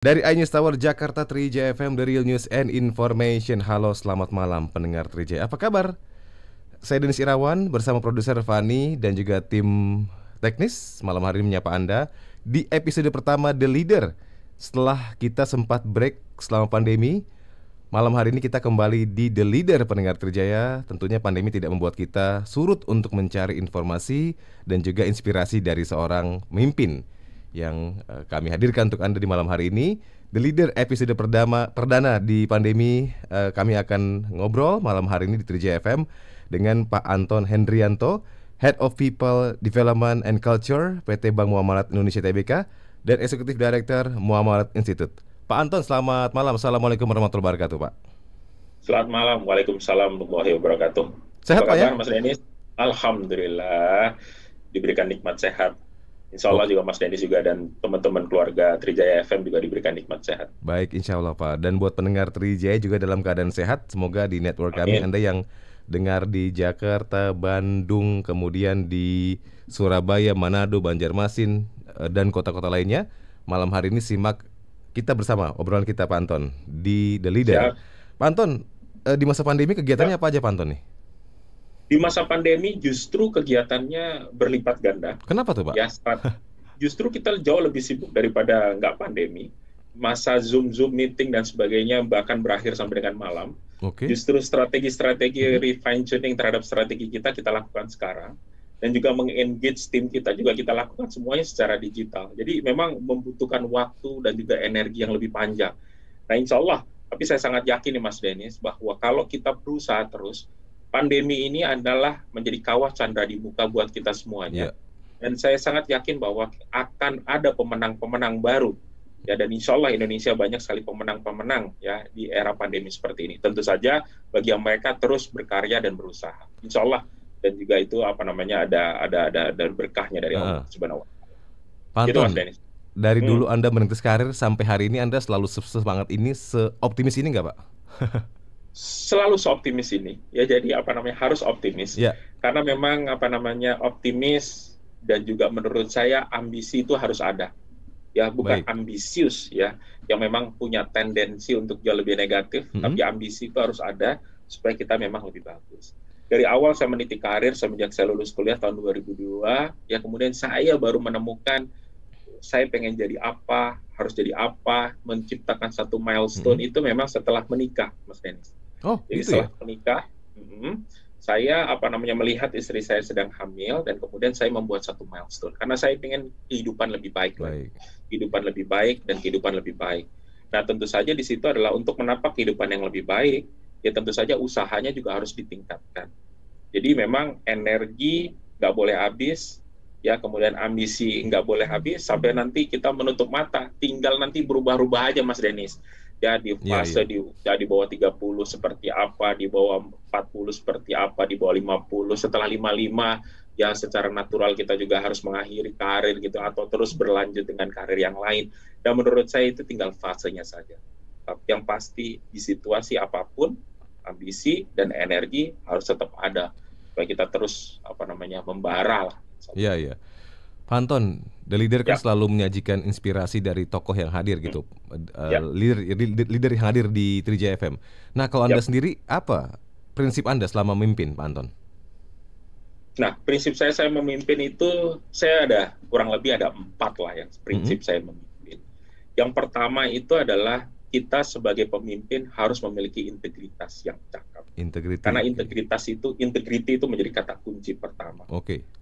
Dari iNews Tower Jakarta, Trijaya FM, The Real News and Information. Halo, selamat malam pendengar Trijaya. Apa kabar? Saya Denis Irawan bersama produser Fani dan juga tim teknis malam hari ini menyapa Anda di episode pertama The Leader. Setelah kita sempat break selama pandemi, malam hari ini kita kembali di The Leader pendengar Trijaya. Tentunya pandemi tidak membuat kita surut untuk mencari informasi dan juga inspirasi dari seorang pemimpin yang kami hadirkan untuk Anda di malam hari ini. The Leader episode perdana di pandemi. Kami akan ngobrol malam hari ini di Trijaya FM dengan Pak Anton Hendrianto, Head of People Development and Culture PT Bank Muamalat Indonesia Tbk dan Executive Director Muamalat Institute. Pak Anton, selamat malam. Assalamualaikum warahmatullahi wabarakatuh, Pak. Selamat malam. Waalaikumsalam warahmatullahi wabarakatuh. Sehat, Pak, ya? Mas Denis? Alhamdulillah diberikan nikmat sehat. Insya Allah juga Mas Denis juga dan teman-teman keluarga Trijaya FM juga diberikan nikmat sehat. Baik, insya Allah, Pak. Dan buat pendengar Trijaya juga dalam keadaan sehat. Semoga di network kami, Anda yang dengar di Jakarta, Bandung, kemudian di Surabaya, Manado, Banjarmasin, dan kota-kota lainnya, malam hari ini simak kita bersama obrolan kita, Pak Anton, di The Leader. Pak Anton, di masa pandemi kegiatannya apa aja, Pak Anton nih? Di masa pandemi justru kegiatannya berlipat ganda. Kenapa tuh, Pak? Ya, justru kita jauh lebih sibuk daripada nggak pandemi. Masa Zoom meeting dan sebagainya bahkan berakhir sampai dengan malam. Justru strategi-strategi refine tuning terhadap strategi kita lakukan sekarang. Dan juga meng-engage tim kita juga kita lakukan semuanya secara digital. Jadi memang membutuhkan waktu dan juga energi yang lebih panjang. Nah, insya Allah, tapi saya sangat yakin nih Mas Denis, bahwa kalau kita berusaha terus, pandemi ini adalah menjadi kawah candra di muka buat kita semuanya. Dan saya sangat yakin bahwa akan ada pemenang-pemenang baru. Ya, dan insya Allah Indonesia banyak sekali pemenang-pemenang ya di era pandemi seperti ini. Tentu saja bagi yang mereka terus berkarya dan berusaha. Insya Allah. Dan juga itu ada berkahnya dari Allah Subhanahu wa Ta'ala. Gitu, Mas Denis. Dari dulu Anda merintis karir sampai hari ini Anda selalu semangat ini, seoptimis ini nggak, Pak? Selalu seoptimis ini. Ya, jadi harus optimis. Karena memang optimis dan juga menurut saya ambisi itu harus ada. Ya, bukan ambisius ya, yang memang punya tendensi untuk jauh lebih negatif, tapi ambisi itu harus ada supaya kita memang lebih bagus. Dari awal saya meniti karir semenjak saya lulus kuliah tahun 2002, ya kemudian saya baru menemukan saya pengen jadi apa, harus jadi apa, menciptakan satu milestone itu memang setelah menikah, Mas Denis. Jadi setelah menikah, saya melihat istri saya sedang hamil dan kemudian saya membuat satu milestone karena saya pengen kehidupan lebih baik. Kehidupan lebih baik dan kehidupan lebih baik. Nah, tentu saja di situ adalah untuk menapak kehidupan yang lebih baik. Ya tentu saja usahanya juga harus ditingkatkan. Jadi memang energi nggak boleh habis, ya kemudian ambisi nggak boleh habis sampai nanti kita menutup mata. Tinggal nanti berubah-ubah aja Mas Denis. Ya di fase di bawah 30 seperti apa, di bawah 40 seperti apa, di bawah 50, setelah 55 ya secara natural kita juga harus mengakhiri karir gitu atau terus berlanjut dengan karir yang lain. Dan menurut saya itu tinggal fasenya saja. Tapi yang pasti di situasi apapun ambisi dan energi harus tetap ada supaya kita terus membara lah. Iya. Pak Anton, The Leader kan selalu menyajikan inspirasi dari tokoh yang hadir gitu, leader yang hadir di Trijaya FM. Nah, kalau Anda sendiri apa prinsip Anda selama memimpin, Pak Anton? Nah, prinsip saya memimpin itu saya ada kurang lebih ada 4 lah yang prinsip saya memimpin. Yang pertama itu adalah kita sebagai pemimpin harus memiliki integritas yang cakep. Karena integriti itu menjadi kata kunci pertama.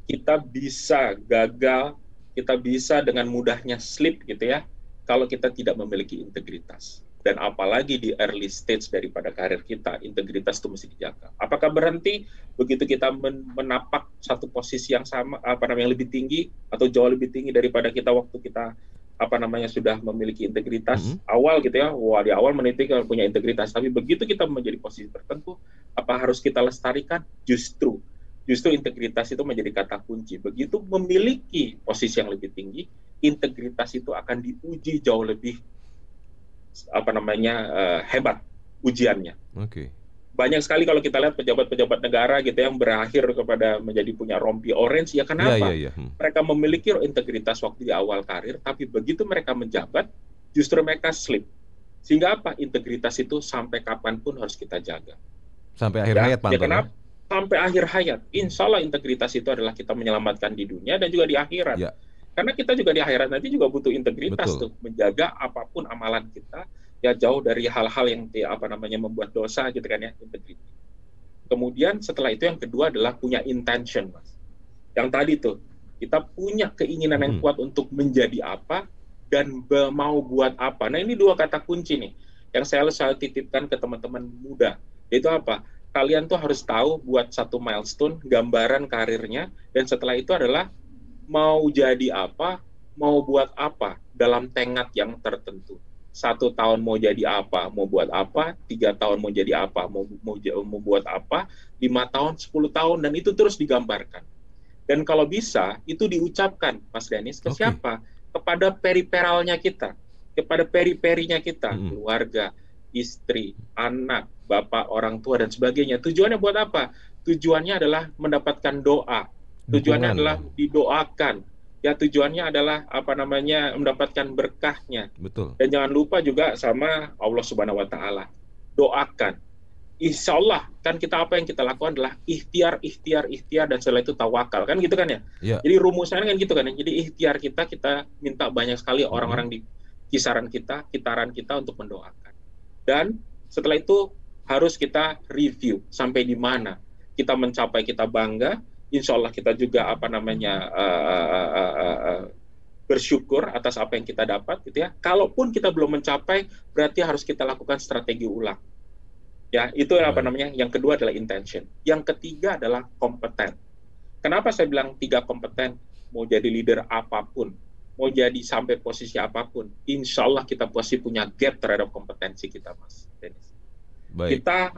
Kita bisa gagal, kita bisa dengan mudahnya slip gitu ya, kalau kita tidak memiliki integritas. Dan apalagi di early stage daripada karir kita, integritas itu mesti dijaga. Apakah berhenti begitu kita menapak satu posisi yang sama, yang lebih tinggi atau jauh lebih tinggi daripada kita waktu kita sudah memiliki integritas awal gitu ya, di awal meniti kalau punya integritas, tapi begitu kita menjadi posisi tertentu, apa harus kita lestarikan? Justru integritas itu menjadi kata kunci. Begitu memiliki posisi yang lebih tinggi, integritas itu akan diuji jauh lebih hebat ujiannya. Banyak sekali kalau kita lihat pejabat-pejabat negara gitu yang berakhir kepada menjadi punya rompi orange, ya kenapa? Mereka memiliki integritas waktu di awal karir, tapi begitu mereka menjabat, justru mereka slip. Sehingga apa? Integritas itu sampai kapanpun harus kita jaga. Sampai akhir hayat, Pak. Ya kenapa? Sampai akhir hayat. Insya Allah integritas itu adalah kita menyelamatkan di dunia dan juga di akhirat. Ya. Karena kita juga di akhirat nanti juga butuh integritas tuh, menjaga apapun amalan kita ya jauh dari hal-hal yang membuat dosa gitu kan ya, integritas. Kemudian setelah itu yang kedua adalah punya intention, Mas. Yang tadi tuh kita punya keinginan yang kuat untuk menjadi apa dan mau buat apa. Nah, ini dua kata kunci nih yang saya selalu titipkan ke teman-teman muda. Yaitu apa? Kalian tuh harus tahu buat satu milestone, gambaran karirnya, dan setelah itu adalah mau jadi apa, mau buat apa dalam tenggat yang tertentu. 1 tahun mau jadi apa, mau buat apa, 3 tahun mau jadi apa, mau buat apa, 5 tahun, 10 tahun, dan itu terus digambarkan. Dan kalau bisa, itu diucapkan, Mas Dennis, ke siapa? Kepada periferalnya kita, kepada periperinya kita, keluarga, istri, anak, bapak, orang tua, dan sebagainya. Tujuannya buat apa? Tujuannya adalah mendapatkan doa. Tujuannya adalah didoakan. Ya, tujuannya adalah mendapatkan berkahnya. Betul. Dan jangan lupa juga sama Allah Subhanahu wa taala. Doakan. Insya Allah kan kita apa yang kita lakukan adalah ikhtiar dan setelah itu tawakal, kan gitu kan ya? Jadi rumusnya kan gitu kan ya. Jadi ikhtiar kita minta banyak sekali orang-orang di kitaran kita untuk mendoakan. Dan setelah itu harus kita review sampai di mana kita mencapai, kita bangga. Insya Allah kita juga bersyukur atas apa yang kita dapat, gitu ya. Kalaupun kita belum mencapai, berarti harus kita lakukan strategi ulang. Ya, itu yang kedua adalah intention. Yang ketiga adalah kompeten. Kenapa saya bilang 3 kompeten? Mau jadi leader apapun, mau jadi sampai posisi apapun, insya Allah kita pasti punya gap terhadap kompetensi kita, Mas Dennis. Baik. Kita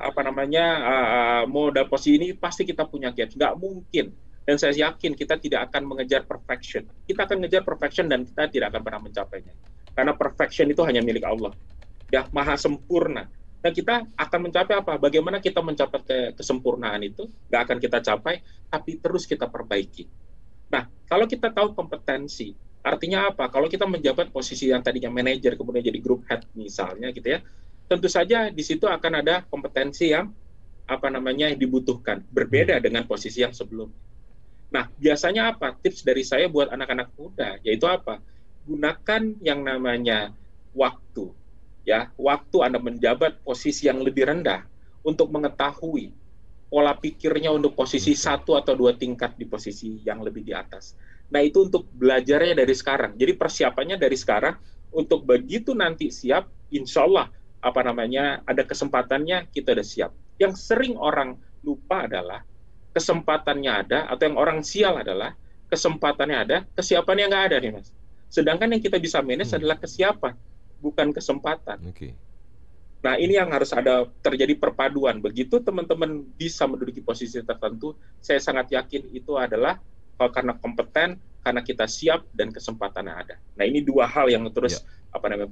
mau dapat posisi ini pasti kita punya gap, nggak mungkin. Dan saya yakin kita tidak akan mengejar perfection. Kita akan mengejar perfection dan kita tidak akan pernah mencapainya. Karena perfection itu hanya milik Allah. Ya, maha sempurna. Dan kita akan mencapai apa? Bagaimana kita mencapai kesempurnaan itu? Nggak akan kita capai, tapi terus kita perbaiki. Nah, kalau kita tahu kompetensi, artinya apa? Kalau kita menjabat posisi yang tadinya manajer, kemudian jadi group head misalnya, gitu ya. Tentu saja di situ akan ada kompetensi yang dibutuhkan, berbeda dengan posisi yang sebelumnya. Nah, biasanya apa? Tips dari saya buat anak-anak muda, yaitu apa? Gunakan yang namanya waktu. Ya, waktu Anda menjabat posisi yang lebih rendah untuk mengetahui pola pikirnya untuk posisi 1 atau 2 tingkat di posisi yang lebih di atas. Nah, itu untuk belajarnya dari sekarang. Jadi persiapannya dari sekarang untuk begitu nanti siap, insya Allah ada kesempatannya, kita udah siap. Yang sering orang lupa adalah kesempatannya ada, atau yang orang sial adalah kesempatannya ada, kesiapannya nggak ada nih, Mas. Sedangkan yang kita bisa manage adalah kesiapan, bukan kesempatan. Nah, ini yang harus ada terjadi perpaduan. Begitu teman-teman bisa menduduki posisi tertentu, saya sangat yakin itu adalah karena kompeten, karena kita siap, dan kesempatannya ada. Nah, ini 2 hal yang terus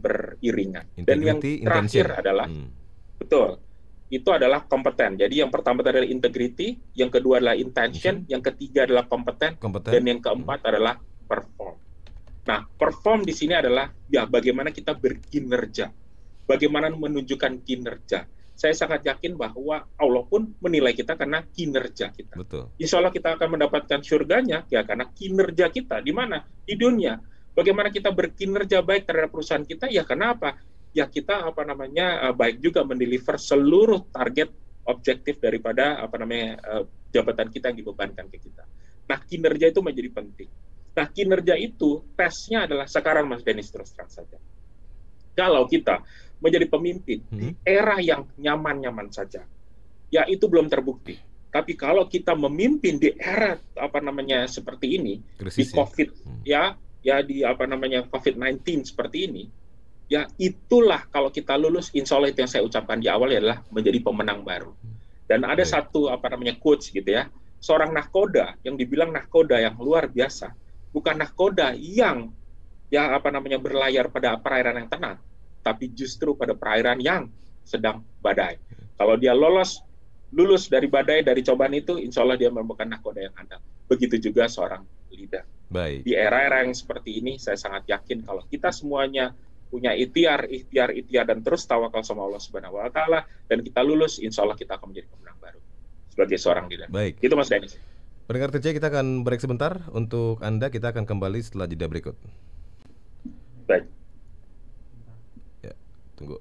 beriringan. Dan yang terakhir adalah betul, itu adalah kompeten. Jadi yang pertama adalah integrity, yang kedua adalah intention, yang ketiga adalah kompeten, dan yang keempat adalah perform. Nah, perform di sini adalah ya bagaimana kita berkinerja, bagaimana menunjukkan kinerja. Saya sangat yakin bahwa Allah pun menilai kita karena kinerja kita. Betul. Insya Allah kita akan mendapatkan surganya ya karena kinerja kita. Di mana? Di dunia. Bagaimana kita berkinerja baik terhadap perusahaan kita? Ya kenapa? Ya kita baik juga mendeliver seluruh target objektif daripada jabatan kita yang dibebankan ke kita. Nah, kinerja itu menjadi penting. Nah, kinerja itu tesnya adalah sekarang, Mas Dennis, terus terang saja. Kalau kita menjadi pemimpin di era yang nyaman-nyaman saja, ya itu belum terbukti. Tapi kalau kita memimpin di era seperti ini, krisis, di COVID di COVID-19 seperti ini, ya itulah kalau kita lulus, insya Allah itu yang saya ucapkan di awal adalah menjadi pemenang baru. Dan ada satu quotes gitu ya, seorang nahkoda yang dibilang nahkoda yang luar biasa, bukan nahkoda yang berlayar pada perairan yang tenang, tapi justru pada perairan yang sedang badai. Kalau dia lulus dari badai, dari cobaan itu, insya Allah dia merupakan nahkoda yang handal. Begitu juga seorang leader. Baik. Di era-era yang seperti ini, saya sangat yakin kalau kita semuanya punya ikhtiar, dan terus tawakal sama Allah Subhanahu Wa Taala, dan kita lulus, insya Allah kita akan menjadi pemenang baru sebagai seorang leader. Baik. Itu Mas Dennis. Pendengar TJ, kita akan break sebentar. Untuk Anda, kita akan kembali setelah jeda berikut. Baik. Ya, tunggu.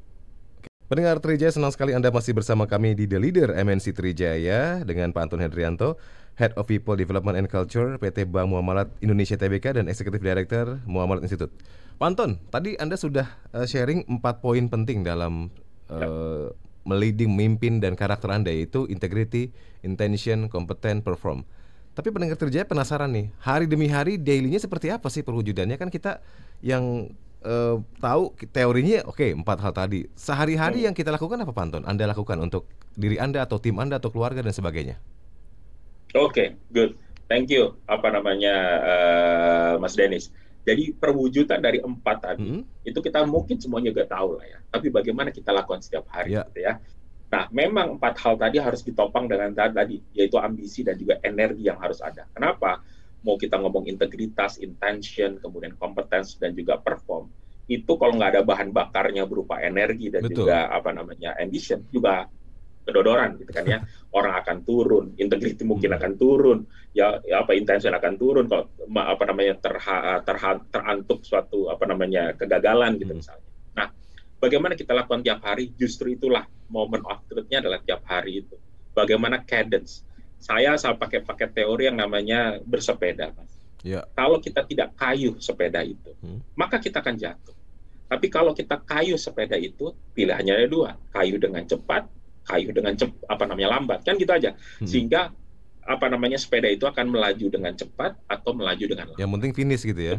Oke. Pendengar Trijaya, senang sekali Anda masih bersama kami di The Leader MNC Trijaya dengan Pak Anton Hendrianto, Head of People Development and Culture PT Bank Muamalat Indonesia Tbk dan Executive Director Muamalat Institute. Pak Anton, tadi Anda sudah sharing 4 poin penting dalam meleading, memimpin, dan karakter Anda, yaitu integrity, intention, kompeten, perform. Tapi pendengar Trijaya penasaran nih, hari demi hari daily-nya seperti apa sih perwujudannya? Kan kita yang tahu teorinya, oke, 4 hal tadi. Sehari-hari yang kita lakukan apa, Pak Anton? Anda lakukan untuk diri Anda atau tim Anda atau keluarga dan sebagainya? Oke, good. Thank you. Mas Dennis. Jadi perwujudan dari 4 tadi, itu kita mungkin semuanya juga tahu lah ya. Tapi bagaimana kita lakukan setiap hari, gitu ya. Nah, memang 4 hal tadi harus ditopang dengan tadi, yaitu ambisi dan juga energi yang harus ada. Kenapa? Mau kita ngomong integritas, intention, kemudian kompetensi, dan juga perform, itu kalau nggak ada bahan bakarnya berupa energi dan juga ambition, juga kedodoran gitu kan ya. Orang akan turun, integrity mungkin akan turun, intention akan turun kalau terantuk suatu kegagalan gitu misalnya. Nah, bagaimana kita lakukan tiap hari? Justru itulah moment of truth-nya adalah tiap hari itu. Bagaimana cadence? Saya pakai teori yang namanya bersepeda, Mas. Kalau kita tidak kayuh sepeda itu, maka kita akan jatuh. Tapi kalau kita kayuh sepeda itu, pilihannya ada 2, kayuh dengan cepat, kayuh dengan lambat, kan gitu aja. Sehingga sepeda itu akan melaju dengan cepat atau melaju dengan lambat. Yang penting finish gitu ya.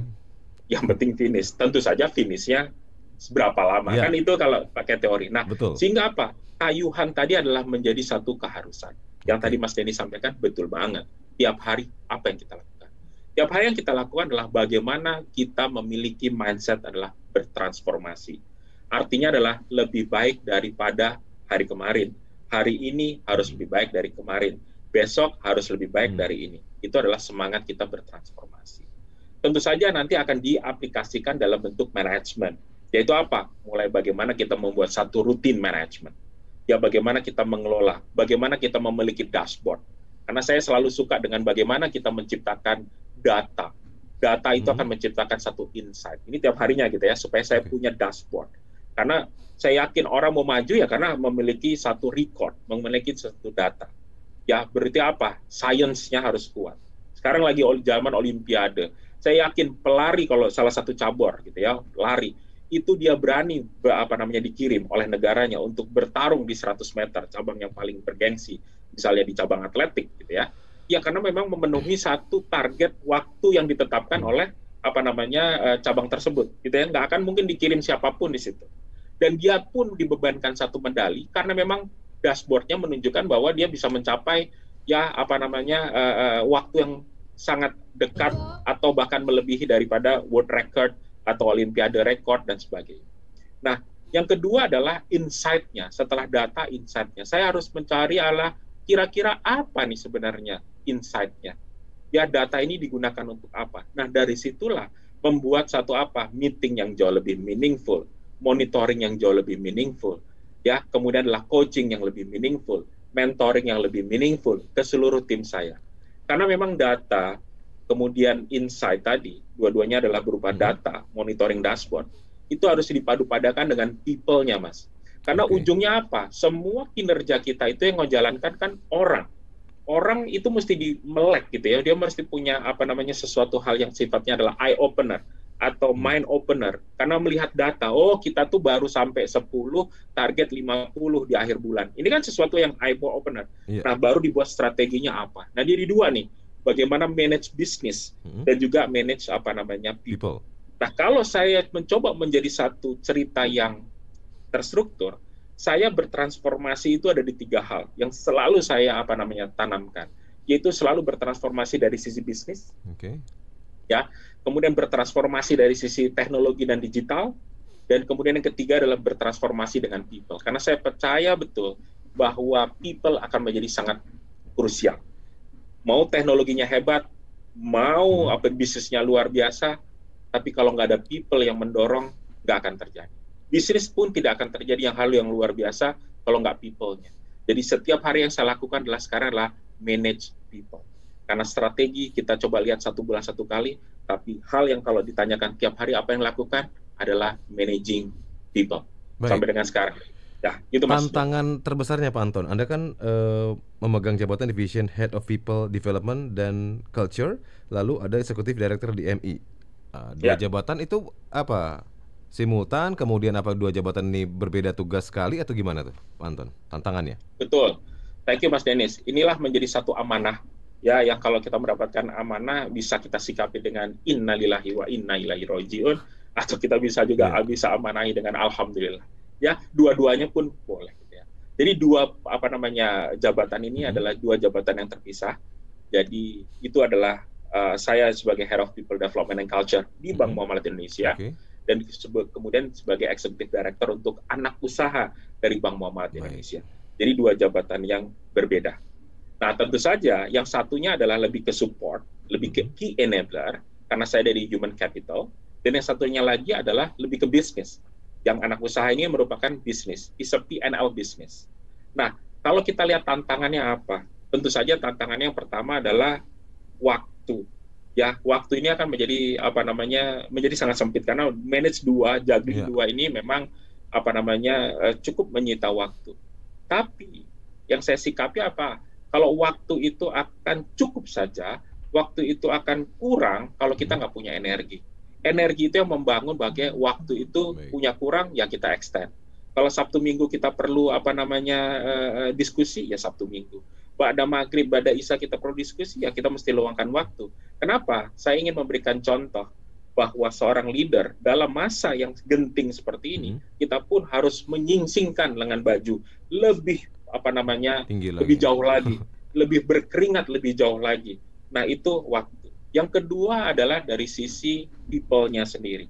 Yang penting finish. Tentu saja finishnya seberapa lama, kan itu kalau pakai teori. Nah, sehingga apa? Kayuhan tadi adalah menjadi satu keharusan. Yang tadi Mas Denny sampaikan betul banget. Tiap hari apa yang kita lakukan? Tiap hari yang kita lakukan adalah bagaimana kita memiliki mindset adalah bertransformasi. Artinya adalah lebih baik daripada hari kemarin. Hari ini harus lebih baik dari kemarin. Besok harus lebih baik dari ini. Itu adalah semangat kita bertransformasi. Tentu saja nanti akan diaplikasikan dalam bentuk manajemen. Yaitu apa? Mulai bagaimana kita membuat satu rutin manajemen. Ya, bagaimana kita mengelola, bagaimana kita memiliki dashboard. Karena saya selalu suka dengan bagaimana kita menciptakan data. Data itu akan menciptakan satu insight. Ini tiap harinya gitu ya, supaya saya punya dashboard. Karena saya yakin orang mau maju ya karena memiliki satu record, memiliki satu data. Ya, berarti apa? Science-nya harus kuat. Sekarang lagi zaman Olimpiade. Saya yakin pelari kalau salah satu cabur gitu ya, lari, itu dia berani dikirim oleh negaranya untuk bertarung di 100 meter, cabang yang paling bergengsi, misalnya di cabang atletik gitu ya. Ya karena memang memenuhi satu target waktu yang ditetapkan oleh cabang tersebut gitu ya. Nggak akan mungkin dikirim siapapun di situ. Dan dia pun dibebankan satu medali karena memang dashboardnya menunjukkan bahwa dia bisa mencapai waktu yang sangat dekat atau bahkan melebihi daripada world record atau olimpiade record dan sebagainya. Nah, yang kedua adalah insight-nya. Setelah data, insight-nya. Saya harus mencari kira-kira apa nih sebenarnya insight-nya. Ya, data ini digunakan untuk apa? Nah, dari situlah membuat satu meeting yang jauh lebih meaningful, monitoring yang jauh lebih meaningful, ya, kemudian adalah coaching yang lebih meaningful, mentoring yang lebih meaningful ke seluruh tim saya. Karena memang data, kemudian insight tadi, dua-duanya adalah berupa data, monitoring dashboard, itu harus dipadu-padakan dengan people-nya, Mas. Karena ujungnya apa? Semua kinerja kita itu yang menjalankan kan orang. Orang itu mesti melek gitu ya, dia mesti punya sesuatu hal yang sifatnya adalah eye opener atau mind opener. Karena melihat data, kita tuh baru sampai 10, target 50 di akhir bulan. Ini kan sesuatu yang eye opener. Nah, baru dibuat strateginya apa. Nah, jadi 2 nih. Bagaimana manage bisnis dan juga manage people. Nah, kalau saya mencoba menjadi satu cerita yang terstruktur, saya bertransformasi itu ada di 3 hal yang selalu saya tanamkan, yaitu selalu bertransformasi dari sisi bisnis, ya, kemudian bertransformasi dari sisi teknologi dan digital, dan kemudian yang ketiga adalah bertransformasi dengan people. Karena saya percaya betul bahwa people akan menjadi sangat krusial. Mau teknologinya hebat, mau bisnisnya luar biasa, tapi kalau nggak ada people yang mendorong, nggak akan terjadi. Bisnis pun tidak akan terjadi hal yang luar biasa kalau nggak people-nya. Jadi setiap hari yang saya lakukan sekarang adalah manage people. Karena strategi kita coba lihat 1 bulan 1 kali, tapi hal yang kalau ditanyakan tiap hari apa yang lakukan adalah managing people. Baik. Sampai dengan sekarang. Ya, itu Mas. Tantangan terbesarnya Pak Anton, Anda kan memegang jabatan Division Head of People Development dan Culture, lalu ada Executive Director di MI. Dua jabatan itu apa? Simultan, kemudian apa dua jabatan ini berbeda tugas sekali atau gimana tuh, Pak Anton? Tantangannya? Betul. Thank you Mas Dennis. Inilah menjadi satu amanah ya, yang kalau kita mendapatkan amanah bisa kita sikapi dengan innalillahi wa inna ilaihi rajiun, atau kita bisa juga bisa amanahi dengan alhamdulillah. Ya, dua-duanya pun boleh gitu ya. Jadi dua jabatan ini adalah dua jabatan yang terpisah. Jadi itu adalah saya sebagai Head of People Development and Culture di Bank Muamalat Indonesia. Dan kemudian sebagai Executive Director untuk anak usaha dari Bank Muamalat Indonesia. Jadi dua jabatan yang berbeda. Nah, tentu saja yang satunya adalah lebih ke support, lebih ke key enabler, karena saya dari human capital, dan yang satunya lagi adalah lebih ke bisnis. Yang anak usaha ini merupakan bisnis, is a P&L business. Nah, kalau kita lihat tantangannya apa? Tentu saja tantangannya yang pertama adalah waktu. Ya, waktu ini akan menjadi sangat sempit karena manage juggling dua ini memang cukup menyita waktu. Tapi yang saya sikapi apa? Kalau waktu itu akan cukup saja, waktu itu akan kurang kalau kita nggak punya energi. Energi itu yang membangun bagai waktu itu punya kurang, ya kita extend. Kalau Sabtu Minggu kita perlu diskusi, ya Sabtu Minggu. Ba'da maghrib, ba'da isya kita perlu diskusi, ya kita mesti luangkan waktu. Kenapa? Saya ingin memberikan contoh bahwa seorang leader dalam masa yang genting seperti ini, kita pun harus menyingsingkan lengan baju lebih lebih jauh lagi, lebih berkeringat lebih jauh lagi. Nah, itu waktu. Yang kedua adalah dari sisi people-nya sendiri.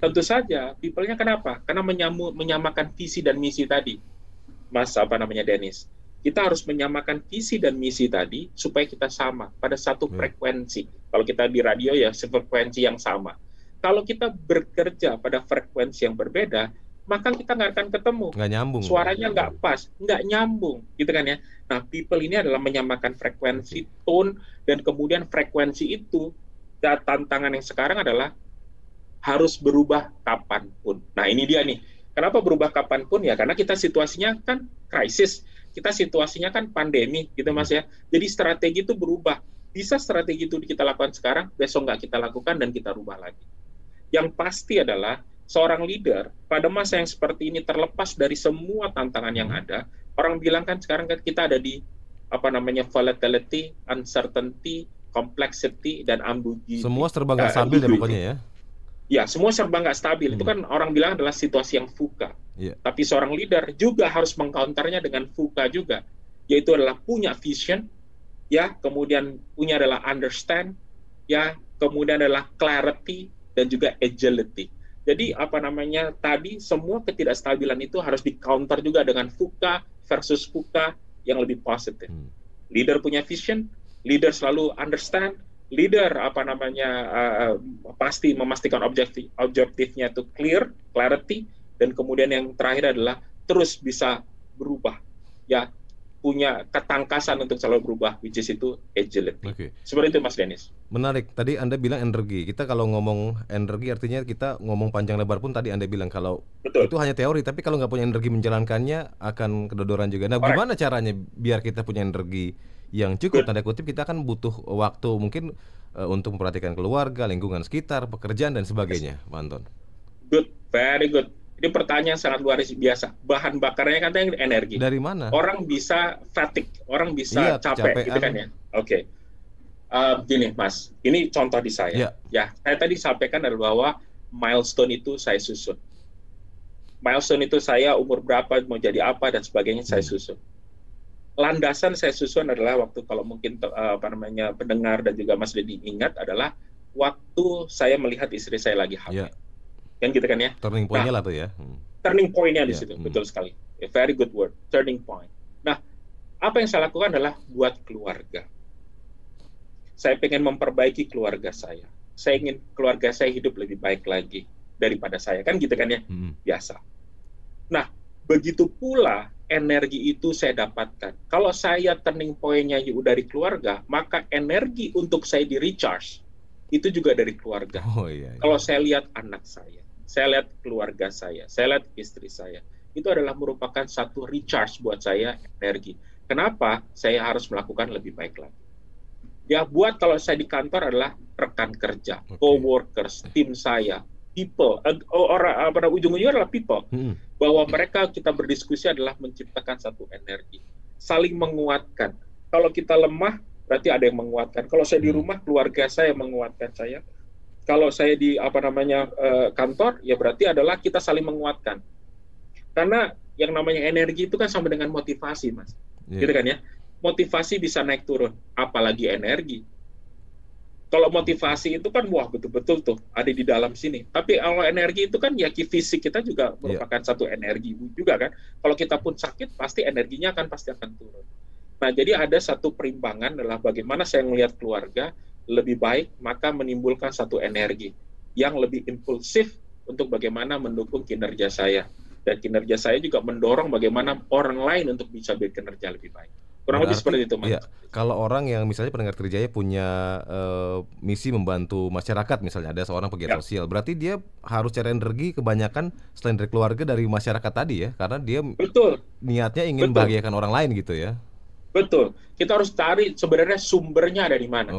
Tentu saja people-nya kenapa? Karena menyamakan visi dan misi tadi, Mas Dennis. Kita harus menyamakan visi dan misi tadi supaya kita sama pada satu frekuensi. Kalau kita di radio ya frekuensi yang sama. Kalau kita bekerja pada frekuensi yang berbeda, maka kita nggak akan ketemu. Nggak nyambung. Suaranya nggak pas, nggak nyambung, gitu kan ya. Nah, people ini adalah menyamakan frekuensi, tone, dan kemudian frekuensi itu, tantangan yang sekarang adalah harus berubah kapanpun. Nah, ini dia nih. Kenapa berubah kapanpun? Ya, karena kita situasinya kan krisis. Kita situasinya kan pandemi, gitu Mas ya. Jadi strategi itu berubah. Bisa strategi itu kita lakukan sekarang, besok nggak kita lakukan dan kita rubah lagi. Yang pasti adalah seorang leader pada masa yang seperti ini terlepas dari semua tantangan yang ada. Orang bilang kan sekarang kan kita ada di volatility, uncertainty, complexity, dan ambiguity. Semua serba nggak stabil ya pokoknya ya. Ya, semua serba nggak stabil. Itu kan orang bilang adalah situasi yang VUCA. Tapi seorang leader juga harus mengcounternya dengan VUCA juga, yaitu adalah punya vision, ya, kemudian punya adalah understand, ya, kemudian adalah clarity dan juga agility. Jadi tadi semua ketidakstabilan itu harus di-counter juga dengan VUCA versus VUCA yang lebih positif. Leader punya vision, leader selalu understand, leader pasti memastikan objektifnya itu clear, clarity, dan kemudian yang terakhir adalah terus bisa berubah, ya, punya ketangkasan untuk selalu berubah, which is itu agility. Seperti itu Mas Dennis. Menarik. Tadi Anda bilang energi. Kita kalau ngomong energi artinya kita ngomong panjang lebar pun tadi Anda bilang kalau itu hanya teori, tapi kalau nggak punya energi menjalankannya akan kedodoran juga. Nah, gimana caranya biar kita punya energi yang cukup, tanda kutip, kita kan butuh waktu mungkin untuk memperhatikan keluarga, lingkungan sekitar, pekerjaan dan sebagainya, Pak Anton. Good, very good. Ini pertanyaan sangat luar biasa. Bahan bakarnya kan energi. Dari mana? Orang bisa fatigue, orang bisa capek gitu kan ya. Oke. Gini Mas, ini contoh di saya. Ya, saya tadi sampaikan adalah bahwa milestone itu saya susun. Milestone itu saya umur berapa, mau jadi apa dan sebagainya saya susun. Landasan saya susun adalah waktu, kalau mungkin pendengar dan juga Mas Dedi ingat, adalah waktu saya melihat istri saya lagi hamil. Kan gitu kan ya. Turning point-nya lah tuh ya. Turning point-nya di situ, betul sekali. A very good word, turning point. Nah, apa yang saya lakukan adalah buat keluarga. Saya pengen memperbaiki keluarga saya. Saya ingin keluarga saya hidup lebih baik lagi. daripada saya, kan gitu kan ya, biasa. Nah, begitu pula energi itu saya dapatkan. Kalau saya turning point-nya dari keluarga, maka energi untuk saya di recharge itu juga dari keluarga. Kalau saya lihat anak saya lihat keluarga saya lihat istri saya, itu adalah merupakan satu recharge buat saya energi. Kenapa saya harus melakukan lebih baik lagi? Ya, buat kalau saya di kantor adalah rekan kerja, coworkers, tim saya, people, orang ujung-ujungnya adalah people, bahwa mereka kita berdiskusi adalah menciptakan satu energi, saling menguatkan. Kalau kita lemah, berarti ada yang menguatkan. Kalau saya di rumah, keluarga saya menguatkan saya. Kalau saya di kantor, ya berarti adalah kita saling menguatkan. Karena yang namanya energi itu kan sama dengan motivasi, Mas. Gitu kan ya? Motivasi bisa naik turun, apalagi energi. Kalau motivasi itu kan wah betul-betul tuh ada di dalam sini. Tapi kalau energi itu kan ya fisik kita juga merupakan satu energi juga kan. Kalau kita pun sakit pasti energinya pasti akan turun. Nah, jadi ada satu perimbangan adalah bagaimana saya melihat keluarga lebih baik, maka menimbulkan satu energi yang lebih impulsif untuk bagaimana mendukung kinerja saya. Dan kinerja saya juga mendorong bagaimana orang lain untuk bisa berkinerja lebih baik. Kurang lebih seperti itu, Mas. Iya, kalau orang yang misalnya pendengar Trijaya punya misi membantu masyarakat, misalnya ada seorang pegiat sosial, berarti dia harus cari energi kebanyakan selain dari keluarga, dari masyarakat tadi ya, karena dia niatnya ingin membahagiakan orang lain gitu ya. Betul. Kita harus cari sebenarnya sumbernya ada di mana.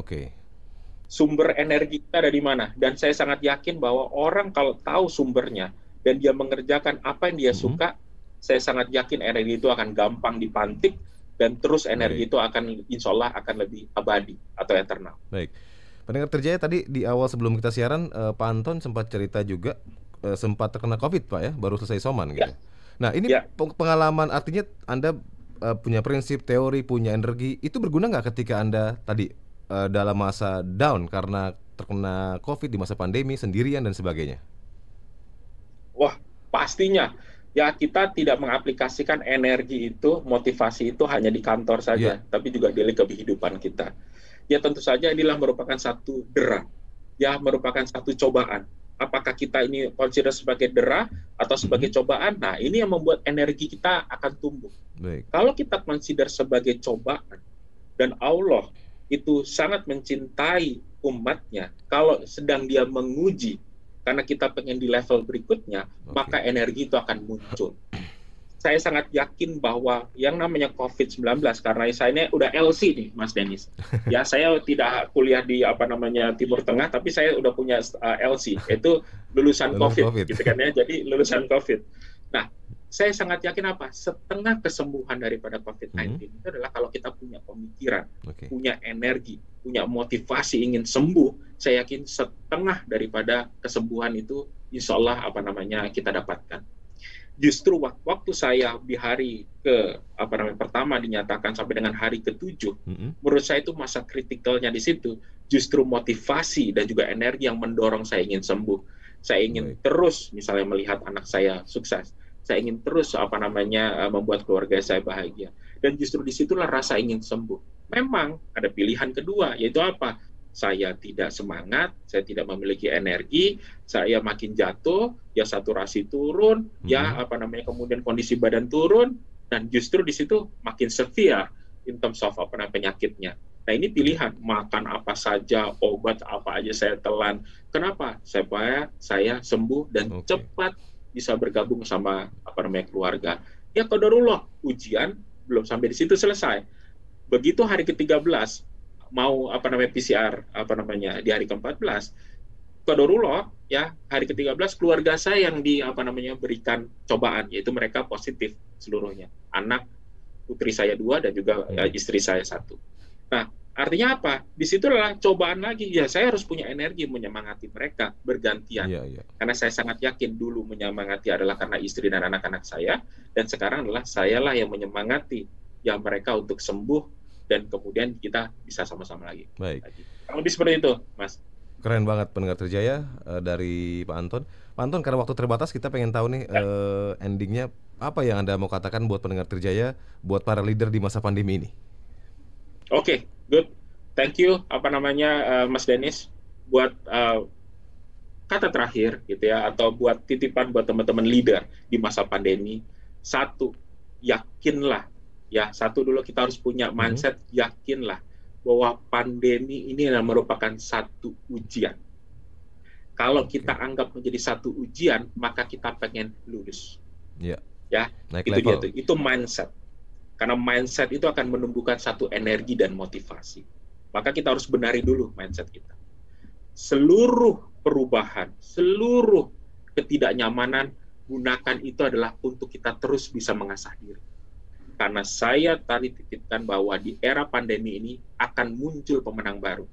Sumber energi kita ada di mana. Dan saya sangat yakin bahwa orang kalau tahu sumbernya dan dia mengerjakan apa yang dia suka, saya sangat yakin energi itu akan gampang dipantik. Dan terus energi itu akan insya Allah akan lebih abadi atau eternal. Baik, pendengar Trijaya, tadi di awal sebelum kita siaran Pak Anton sempat cerita juga sempat terkena COVID Pak ya, baru selesai isoman gitu. Nah ini pengalaman, artinya Anda punya prinsip, teori, punya energi, itu berguna nggak ketika Anda tadi dalam masa down karena terkena COVID di masa pandemi sendirian dan sebagainya? Wah, pastinya. Ya, kita tidak mengaplikasikan energi itu, motivasi itu hanya di kantor saja, tapi juga di kehidupan kita. Ya, tentu saja inilah merupakan satu dera, ya merupakan satu cobaan. Apakah kita ini consider sebagai dera atau sebagai cobaan? Nah, ini yang membuat energi kita akan tumbuh. Kalau kita consider sebagai cobaan, dan Allah itu sangat mencintai umatnya, kalau sedang dia menguji, karena kita pengen di level berikutnya, maka energi itu akan muncul. Saya sangat yakin bahwa yang namanya COVID-19, karena saya ini udah LC nih, Mas Dennis. Ya, saya tidak kuliah di Timur Tengah, tapi saya udah punya LC, itu lulusan COVID, gitu kan ya. Jadi lulusan COVID. Nah, saya sangat yakin setengah kesembuhan daripada COVID-19 itu adalah kalau kita punya pemikiran, punya energi, punya motivasi ingin sembuh. Saya yakin setengah daripada kesembuhan itu insya Allah kita dapatkan. Justru waktu saya di hari pertama dinyatakan sampai dengan hari ke-7, menurut saya itu masa kritikalnya di situ. Justru motivasi dan juga energi yang mendorong saya ingin sembuh. Saya ingin terus misalnya melihat anak saya sukses. Saya ingin terus membuat keluarga saya bahagia. Dan justru disitulah rasa ingin sembuh. Memang ada pilihan kedua, yaitu apa? Saya tidak semangat, saya tidak memiliki energi, saya makin jatuh, ya saturasi turun, kemudian kondisi badan turun, dan justru di situ makin severe in terms of penyakitnya. Nah, ini pilihan, makan apa saja, obat apa aja saya telan. Kenapa? Supaya saya sembuh dan cepat bisa bergabung sama keluarga. Ya qadarullah, ujian belum sampai di situ selesai. Begitu hari ke-13 mau PCR di hari ke-14, qadarullah ya hari ke-13 keluarga saya yang berikan cobaan, yaitu mereka positif seluruhnya. Anak putri saya 2 dan juga istri saya 1. Nah, artinya apa? Di situ adalah cobaan lagi. Ya, saya harus punya energi menyemangati mereka bergantian. Karena saya sangat yakin dulu menyemangati adalah karena istri dan anak-anak saya, dan sekarang adalah sayalah yang menyemangati ya mereka untuk sembuh dan kemudian kita bisa sama-sama lagi. Baik. Lebih seperti itu, Mas. Keren banget pendengar Trijaya dari Pak Anton. Pak Anton, karena waktu terbatas kita pengen tahu nih endingnya apa yang Anda mau katakan buat pendengar Trijaya, buat para leader di masa pandemi ini. Good. Thank you Mas Dennis buat kata terakhir gitu ya, atau buat titipan buat teman-teman leader di masa pandemi, satu, yakinlah ya, satu dulu kita harus punya mindset, yakinlah bahwa pandemi ini adalah merupakan satu ujian. Kalau kita anggap menjadi satu ujian, maka kita pengen lulus. Yeah. Ya, naik itu level. dia tuh. Itu mindset. Karena mindset itu akan menumbuhkan satu energi dan motivasi. Maka kita harus benari dulu mindset kita. Seluruh perubahan, seluruh ketidaknyamanan, gunakan itu adalah untuk kita terus bisa mengasah diri. Karena saya tadi titipkan bahwa di era pandemi ini akan muncul pemenang baru.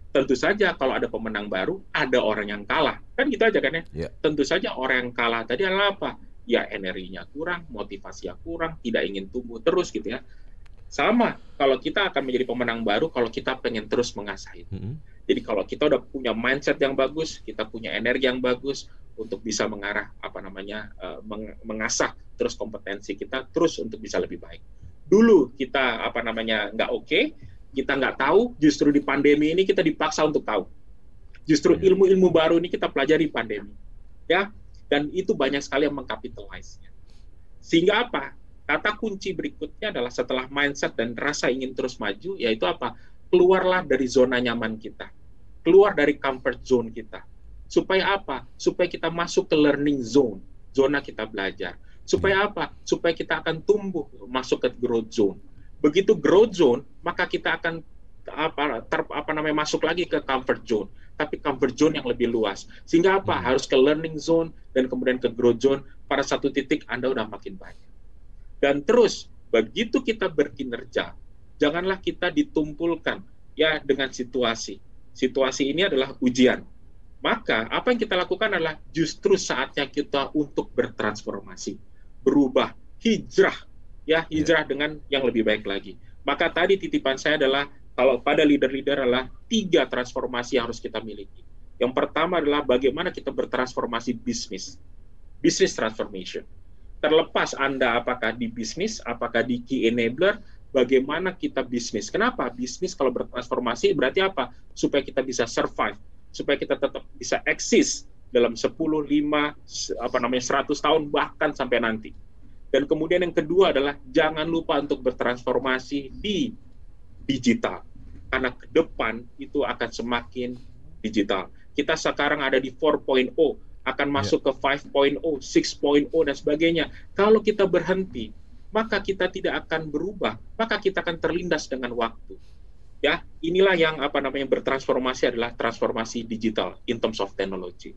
Tentu saja kalau ada pemenang baru, ada orang yang kalah. Kan gitu aja kan ya? Tentu saja orang yang kalah tadi adalah apa? Ya energinya kurang, motivasinya kurang, tidak ingin tumbuh terus gitu ya. Sama, kalau kita akan menjadi pemenang baru, kalau kita pengen terus mengasah itu. Jadi kalau kita udah punya mindset yang bagus, kita punya energi yang bagus untuk bisa mengarah, mengasah terus kompetensi kita, terus untuk bisa lebih baik. Dulu kita, nggak oke, kita nggak tahu, justru di pandemi ini kita dipaksa untuk tahu. Justru ilmu-ilmu baru ini kita pelajari pandemi. Ya, dan itu banyak sekali yang mengkapitalisasinya. Sehingga apa? Kata kunci berikutnya adalah setelah mindset dan rasa ingin terus maju, yaitu apa? Keluarlah dari zona nyaman kita. Keluar dari comfort zone kita. Supaya apa? Supaya kita masuk ke learning zone, zona kita belajar. Supaya apa? Supaya kita akan tumbuh, masuk ke growth zone. Begitu growth zone, maka kita akan masuk lagi ke comfort zone, tapi comfort zone yang lebih luas. Sehingga apa? Harus ke learning zone dan kemudian ke growth zone. Pada satu titik Anda udah makin banyak. Dan terus begitu kita berkinerja, janganlah kita ditumpulkan ya dengan situasi. Situasi ini adalah ujian. Maka apa yang kita lakukan adalah justru saatnya kita untuk bertransformasi, berubah, hijrah. Ya, hijrah dengan yang lebih baik lagi. Maka tadi titipan saya adalah, kalau pada leader-leader adalah 3 transformasi yang harus kita miliki. Yang pertama adalah bagaimana kita bertransformasi bisnis. Business transformation. Terlepas Anda apakah di bisnis, apakah di key enabler, bagaimana kita bisnis. Kenapa? Bisnis kalau bertransformasi berarti apa? Supaya kita bisa survive, supaya kita tetap bisa eksis dalam 10, 5, 100 tahun, bahkan sampai nanti. Dan kemudian yang kedua adalah jangan lupa untuk bertransformasi di digital. Karena ke depan itu akan semakin digital. Kita sekarang ada di 4.0, akan masuk ke 5.0, 6.0 dan sebagainya. Kalau kita berhenti, maka kita tidak akan berubah, maka kita akan terlindas dengan waktu. Ya, inilah yang bertransformasi adalah transformasi digital in terms of technology.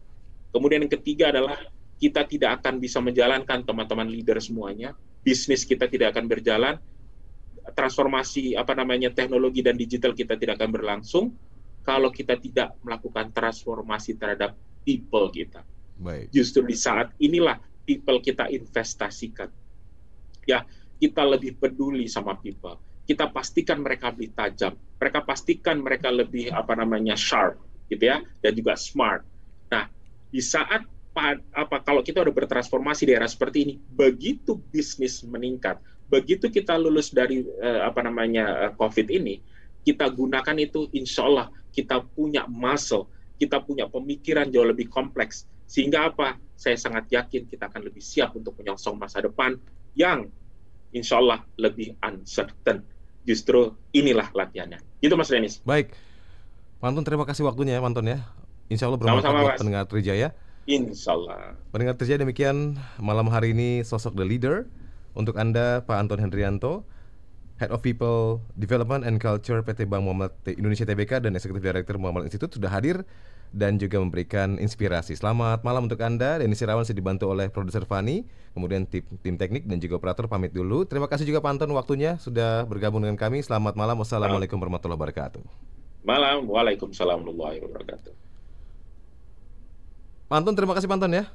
Kemudian yang ketiga adalah kita tidak akan bisa menjalankan teman-teman leader semuanya, bisnis kita tidak akan berjalan, transformasi teknologi dan digital kita tidak akan berlangsung kalau kita tidak melakukan transformasi terhadap people kita. Baik. Justru di saat inilah people kita investasikan. Ya, kita lebih peduli sama people. Kita pastikan mereka lebih tajam. Mereka pastikan mereka lebih sharp gitu ya, dan juga smart. Nah, di saat kalau kita udah bertransformasi di era seperti ini, begitu bisnis meningkat, begitu kita lulus dari COVID ini, kita gunakan itu, insya Allah kita punya muscle, kita punya pemikiran jauh lebih kompleks, sehingga apa? Saya sangat yakin kita akan lebih siap untuk menyongsong masa depan yang insya Allah lebih uncertain. Justru inilah latihannya. Gitu Mas Denis. Baik, Pantun, terima kasih waktunya ya Pantun ya. Insya Allah bermanfaat buat pendengar Trijaya. Insya Allah. Pendengar Trijaya, demikian malam hari ini sosok The Leader. Untuk Anda, Pak Anton Hendrianto, Head of People Development and Culture PT Bank Muhammad Indonesia Tbk dan Executive Director Muhammad Institute sudah hadir dan juga memberikan inspirasi. Selamat malam untuk Anda. Denis Irawan saya dibantu oleh produser Fani, kemudian tim teknik dan juga operator pamit dulu. Terima kasih juga Pak Anton waktunya sudah bergabung dengan kami. Selamat malam. Wassalamualaikum warahmatullahi wabarakatuh. Malam. Waalaikumsalam warahmatullahi wabarakatuh. Pak Anton, terima kasih Pak Anton ya.